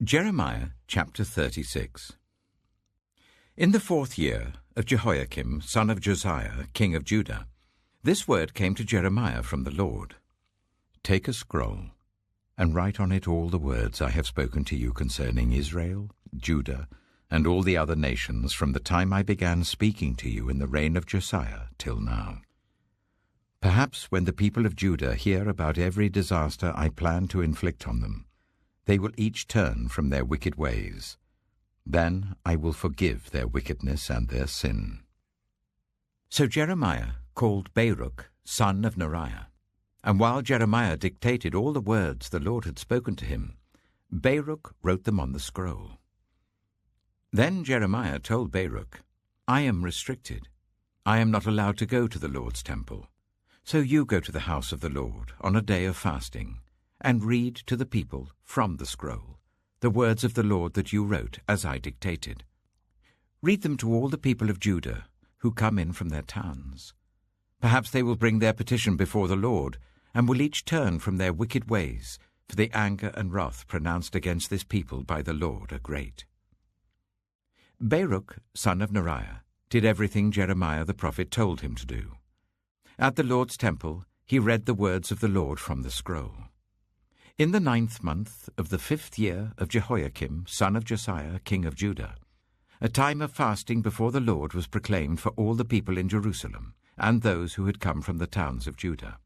Jeremiah chapter 36. In the 4th year of Jehoiakim, son of Josiah, king of Judah, this word came to Jeremiah from the Lord. Take a scroll, and write on it all the words I have spoken to you concerning Israel, Judah, and all the other nations from the time I began speaking to you in the reign of Josiah till now. Perhaps when the people of Judah hear about every disaster I plan to inflict on them, they will each turn from their wicked ways. Then I will forgive their wickedness and their sin. So Jeremiah called Baruch, son of Neriah, and while Jeremiah dictated all the words the Lord had spoken to him, Baruch wrote them on the scroll. Then Jeremiah told Baruch, I am restricted. I am not allowed to go to the Lord's temple. So you go to the house of the Lord on a day of fasting, and read to the people from the scroll the words of the Lord that you wrote as I dictated. Read them to all the people of Judah who come in from their towns. Perhaps they will bring their petition before the Lord, and will each turn from their wicked ways, for the anger and wrath pronounced against this people by the Lord are great. Baruch, son of Neriah, did everything Jeremiah the prophet told him to do. At the Lord's temple he read the words of the Lord from the scroll. In the 9th month of the 5th year of Jehoiakim, son of Josiah, king of Judah, a time of fasting before the Lord was proclaimed for all the people in Jerusalem, and those who had come from the towns of Judah.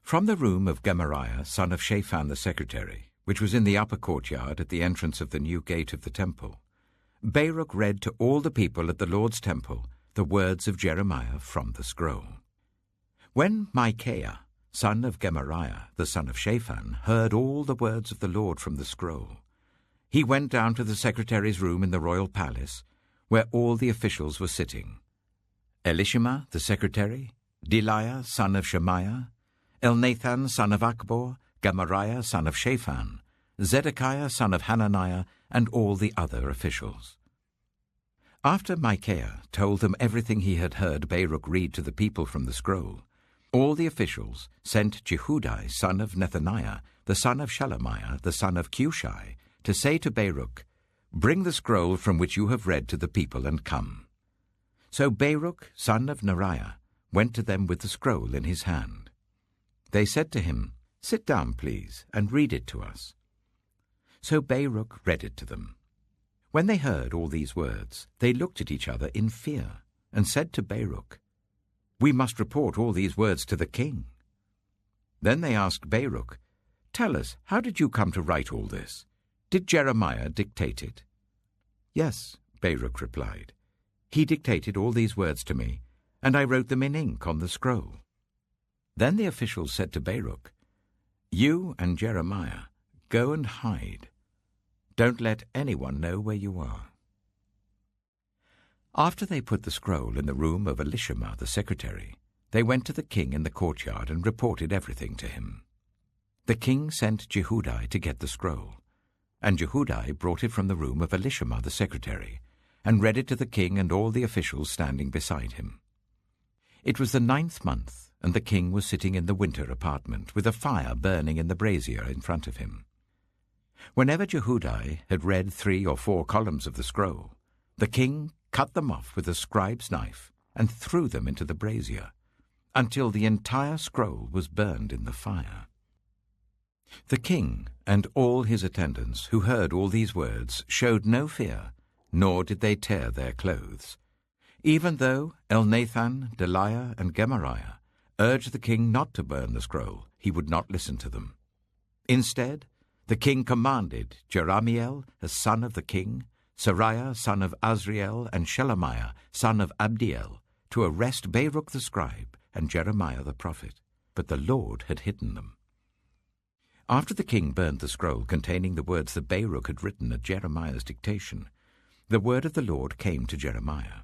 From the room of Gemariah, son of Shaphan the secretary, which was in the upper courtyard at the entrance of the new gate of the temple, Baruch read to all the people at the Lord's temple the words of Jeremiah from the scroll. When Micaiah, son of Gemariah, the son of Shaphan, heard all the words of the Lord from the scroll, he went down to the secretary's room in the royal palace, where all the officials were sitting: Elishama the secretary, Delaiah son of Shemaiah, Elnathan son of Achbor, Gemariah son of Shaphan, Zedekiah son of Hananiah, and all the other officials. After Micaiah told them everything he had heard Baruch read to the people from the scroll, all the officials sent Jehudi son of Nethaniah, the son of Shelemiah, the son of Cushai, to say to Baruch, Bring the scroll from which you have read to the people and come. So Baruch, son of Neriah, went to them with the scroll in his hand. They said to him, Sit down, please, and read it to us. So Baruch read it to them. When they heard all these words, they looked at each other in fear, and said to Baruch, We must report all these words to the king. Then they asked Baruch, Tell us, how did you come to write all this? Did Jeremiah dictate it? Yes, Baruch replied. He dictated all these words to me, and I wrote them in ink on the scroll. Then the officials said to Baruch, You and Jeremiah, go and hide. Don't let anyone know where you are. After they put the scroll in the room of Elishama the secretary, they went to the king in the courtyard and reported everything to him. The king sent Jehudi to get the scroll, and Jehudi brought it from the room of Elishama the secretary, and read it to the king and all the officials standing beside him. It was the 9th month, and the king was sitting in the winter apartment, with a fire burning in the brazier in front of him. Whenever Jehudi had read 3 or 4 columns of the scroll, the king cut them off with a scribe's knife and threw them into the brazier, until the entire scroll was burned in the fire. The king and all his attendants who heard all these words showed no fear, nor did they tear their clothes. Even though Elnathan, Delaiah, and Gemariah urged the king not to burn the scroll, he would not listen to them. Instead, the king commanded Jerahmeel, the son of the king, Seraiah, son of Azriel, and Shelemiah, son of Abdiel, to arrest Baruch the scribe and Jeremiah the prophet, but the Lord had hidden them. After the king burned the scroll containing the words that Baruch had written at Jeremiah's dictation, the word of the Lord came to Jeremiah.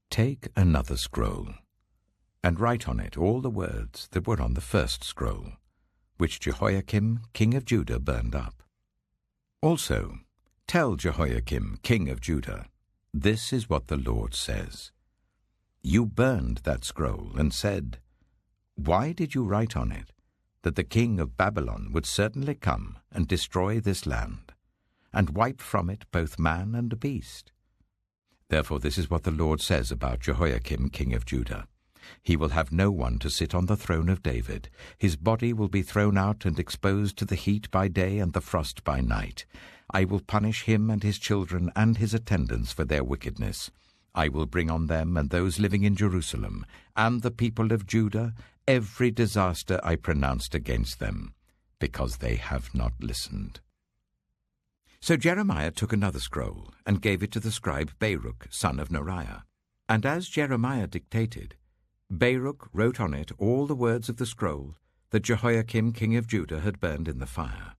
Take another scroll, and write on it all the words that were on the first scroll, which Jehoiakim, king of Judah, burned up. Also, tell Jehoiakim, king of Judah, this is what the Lord says. You burned that scroll and said, Why did you write on it, that the king of Babylon would certainly come and destroy this land, and wipe from it both man and beast. Therefore this is what the Lord says about Jehoiakim king of Judah. He will have no one to sit on the throne of David. His body will be thrown out and exposed to the heat by day and the frost by night. I will punish him and his children and his attendants for their wickedness. I will bring on them and those living in Jerusalem and the people of Judah every disaster I pronounced against them, because they have not listened." So Jeremiah took another scroll and gave it to the scribe Baruch, son of Neriah. And as Jeremiah dictated, Baruch wrote on it all the words of the scroll that Jehoiakim king of Judah had burned in the fire,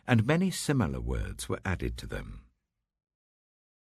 and many similar words were added to them.